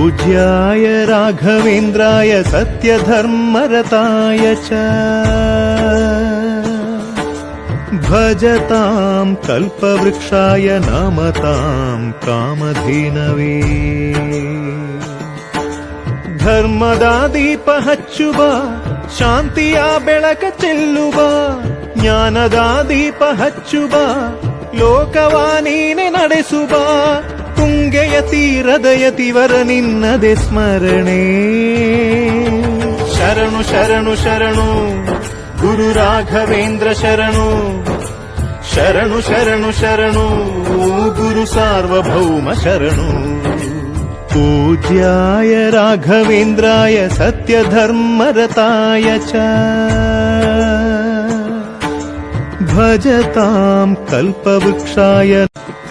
पूज्याय राघवेन्द्राय सत्यधर्मरताय च भजतां कल्पवृक्षाय नमतां कामधेनवे ಧರ್ಮದ ದೀಪ ಹಚ್ಚುವ ಶಾಂತಿಯ ಬೆಳಕ ಚೆಲ್ಲುವ ಜ್ಞಾನದ ದೀಪ ಹಚ್ಚುವ ಲೋಕವ ನೀನೆ ನಡೆಸುವ ತುಂಗೆಯ ತೀರದ ಯತಿವರ ನಿನ್ನದೆ ಸ್ಮರಣೆ ಶರಣು ಶರಣು ಶರಣು ಗುರು ರಾಘವೇಂದ್ರ ಶರಣು ಶರಣು ಶರಣು ಶರಣು ಗುರು ಸಾರ್ವಭೌಮ ಶರಣು पूज्याय राघवेन्द्राय सत्यधर्मरताय च भजतां कल्पवृक्षाय